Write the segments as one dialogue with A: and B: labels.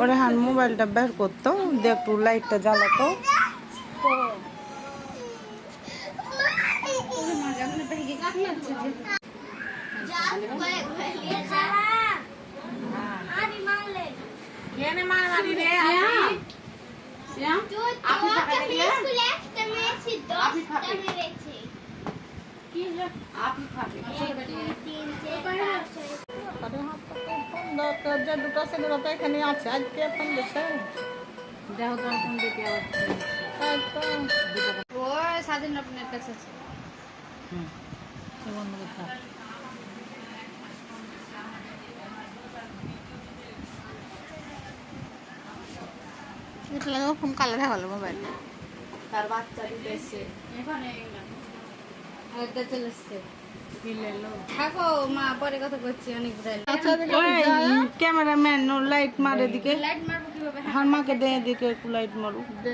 A: রেহান মোবাইলটা বের করতো, দিয়ে একটু লাইটটা জ্বালাতো। দুটো সিনেমা তো এখানে আছে, আজকে এখন দেখে
B: স্বাধীন আপনার কাছে আছে।
A: কোন কালার হলো মোবাইল
B: তার বাচ্চা দিতেছে চলেছে। থাকো মা, পরে কথা করছি। অনেক
A: ক্যামেরাম্যান লাইট মারে দিকে,
B: লাইট মারবো কিভাবে?
A: হার মাকে দে দিকে একটু লাইট মারুক দে।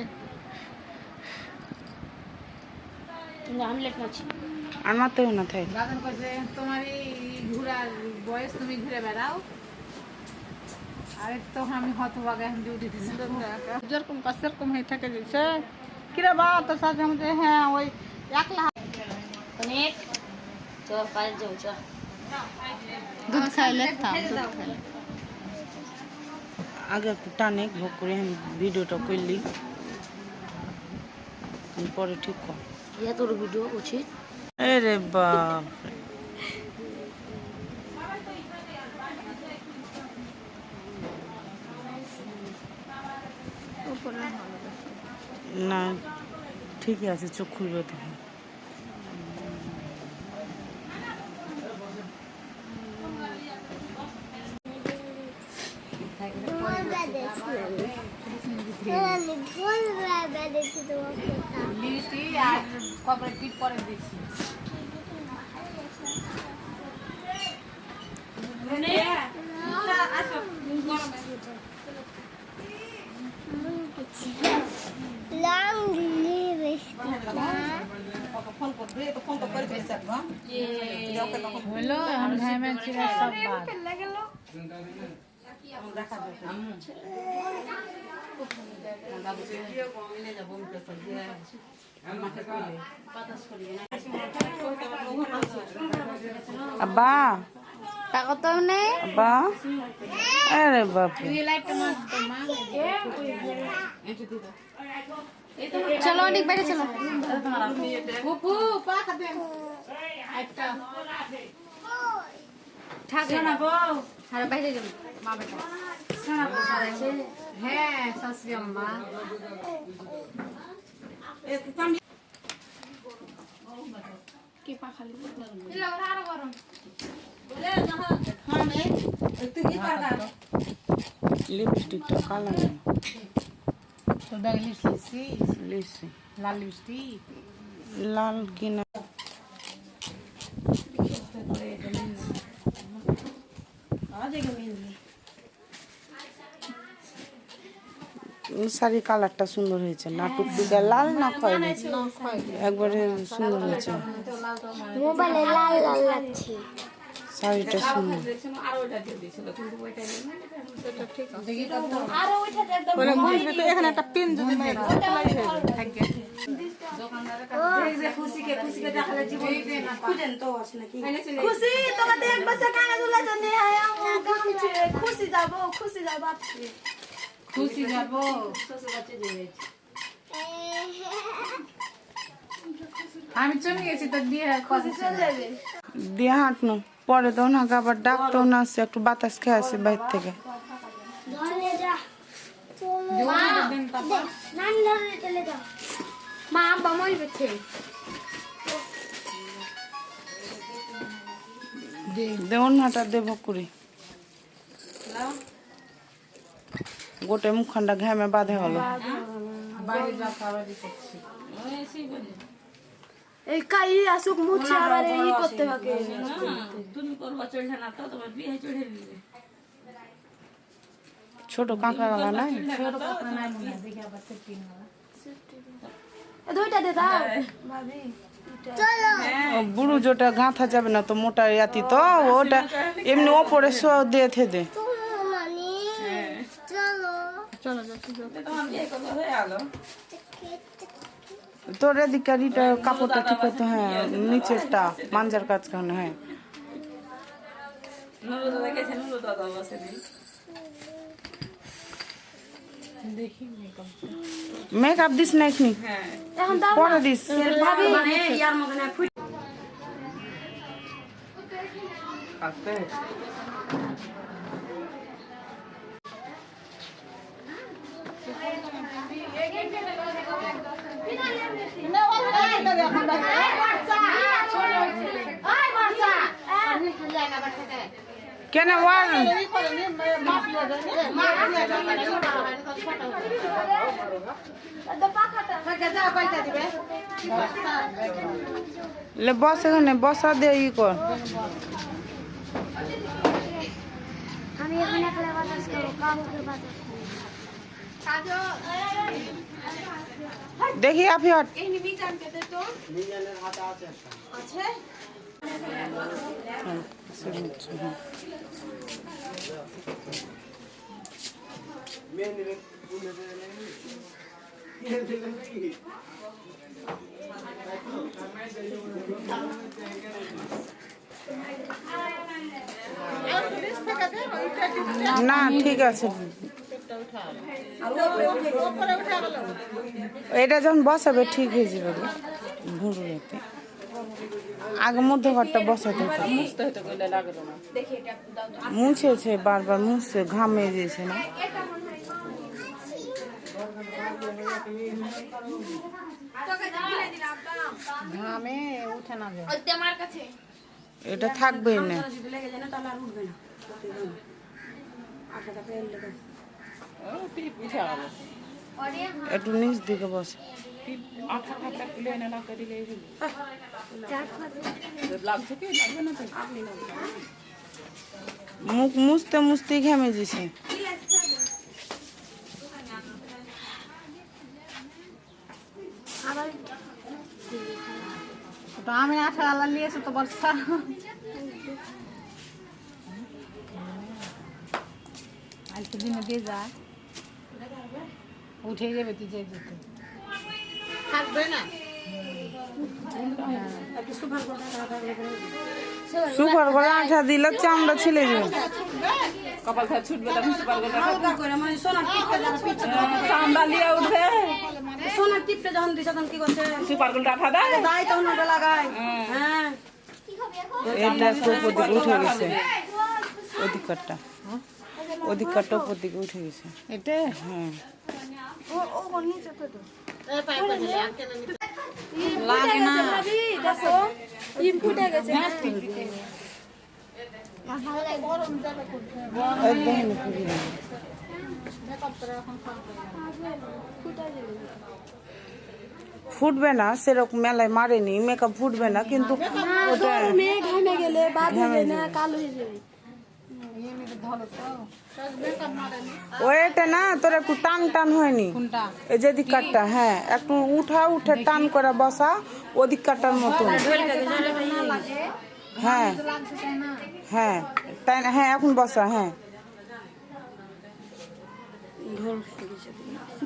B: আমি লাইট মারছি।
A: আর মারতেও না থাই।
C: বাগান করছে তোমার এই ঘোরার বয়স, তুমি ঘুরে বেড়াও। আরে তো আমি হতভাগে এখন ডিউটি দিছি।
A: যেরকম কাজ সেরকম হয়ে থাকে দিচ্ছে। কিরে বা তোর সাথে আমাদের, হ্যাঁ ওই একলা
B: অনেক চল কাজ যাও, চল
A: দুধ খাইলে আগে একটু টানে ভোগ করে আমি ভিডিওটা করলি, পরে ঠিক কর।
B: তোর ভিডিও করছি।
A: আরে বাপ না, ঠিকই আছে, চোখ খুলবে তখন।
C: লিস্টি আর কপরে পিট করে দিয়েছি। হলো সব
A: আব্বা
B: টাকা তো নেই।
A: আব্বা, আরে বাপ
B: চলো অনেক বাইরে চলো। বাইরে যাবো মা বেটা।
C: হ্যাঁ শাশুড়ি আম্মা
B: কি পাখালি আরো গরম।
A: লিপস্টিকটা কালো
C: তো ব্যাগ লিখছি
A: লিপস্টিক
C: লাল লিপস্টিক
A: লাল কিনা শাড়ির কালারটা সুন্দর হয়েছে না, টুকটুকে লাল না খয়েরি, একবারে সুন্দর হয়েছে।
B: মোবাইলে লাল লাল লাগছে।
A: শাড়িটা সুন্দর। এখানে একটা পেন যদি
B: খুশি তোমাকে এক বছর কানে দুলা জন্য খুশি যাবো, খুশি যাবো,
C: খুশি যাবো। আমি চলে গেছি তো দিয়ে
B: খুশি চলে যাবে।
A: দিয়ে হাঁটনো পরে তো ওনাকে আবার ডাক্তার না আসছে, একটু বাতাস খেয়ে আসে বাইর থেকে।
B: ধরে যা নানি, ধরে চলে যাও মা। আব্বা মই বেছে
A: দেওয়াটা দেব করে গোটে মুখখানটা ঘামে বাঁধে হলো।
C: বাইরে যা খাবার দিচ্ছি।
B: এই কাই আসুক মুছে আবার এই করতে থাকে।
D: তুমি করবা চড়ে না তো তোমার বিয়ে চড়ে দিবে।
A: ছোট কাঁকড়া গালা নাই,
B: দুইটা দে দাও ভাবি। চলো
A: বুড়ো যেটা গাঁথা যাবে না তো, মোটা ইয়াতি তো ওটা এমনি ওপরে দিয়ে থে দে।
B: চলো নানি চলো।
D: তোমার বিয়ে করবো হয়ে গেলো।
A: তোর এদিকারিটা কাপড়টা ঠিক করতে, হ্যাঁ নিচেরটা মাঞ্জার কাজ কারণে, হ্যাঁ
D: নুরু দাদা গেছে, নুরু দাদা বসেনি।
A: মেকআপ দিস না এখনি,
D: হ্যাঁ
B: এখন দাও
A: পরে দিস।
B: ভাবি মানে ইয়ার মধ্যে না ফুট
A: কেন ওয়ার লে বস, এখানে বসা দে ই কর।
B: আমি এখানে একলা বাতাস করব কাউকে বাতাস
A: দেখি আপনি হট
B: এই নিবি জানতে দে তো মিজানের হাতে আছে আছে
A: না ঠিক আছে, এটা যখন বসাবে ঠিক হয়ে যাবে গো। ভুরুতে আগে মধ্যে ঘরটা বসাতে হতো, মুছেছে বারবার, মুছছে ঘামে যেছে না। ঘামে উঠে না, এটা থাকবেই না। একটু নিচ দিকে বস। মুখ মুছতে মুছতে ঘেমে যেছে। আমি আঠা আলা নিয়েছি তো বর্ষা আজকে দিনে দিয়ে যায়, উঠে যাবে তুই যে যেতে থাকবে না। সুপার করে আঠা দিলে চামড়া ছিলে যাবে,
D: কপাল খায় ছুটবে, তখন সুপার গোলটা চামড়া লিয়ে উঠবে।
B: সোনার টিপটা যখন দিছে তখন কি করছে
D: সুপার গোলটা আঠা দেয়,
B: দাই তখন ওটা লাগায়। হ্যাঁ
A: এটা উপর দিকে উঠে গেছে, অধিকারটা অধিকারটা উপর দিকে উঠে গেছে এটা। হ্যাঁ
B: ও নিচে তো
A: লাগে না,
B: ভাবি দেখো ইম ফুটে গেছে।
A: একদম ফুটে গেছে। ফুটবে না সেরকম মেলায় মারেনি, মেকআপ ফুটবে না, কিন্তু ওটা
B: মেয়ে ঘামে গেলে বাদ হয়ে না কালো হয়ে যাবে।
A: ওইটা না তোর একটু টান টান হয়নি, এই যে দিকটা, হ্যাঁ একটু উঠা উঠে টান করে বসা ওদিকটার মতন। হ্যাঁ হ্যাঁ তাই না, হ্যাঁ এখন বসা, হ্যাঁ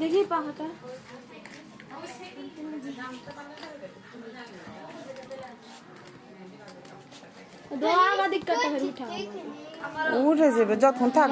B: দেখি পাহাটা দোয়া দিকটা উঠা
A: উঠে যাবে যখন থাক।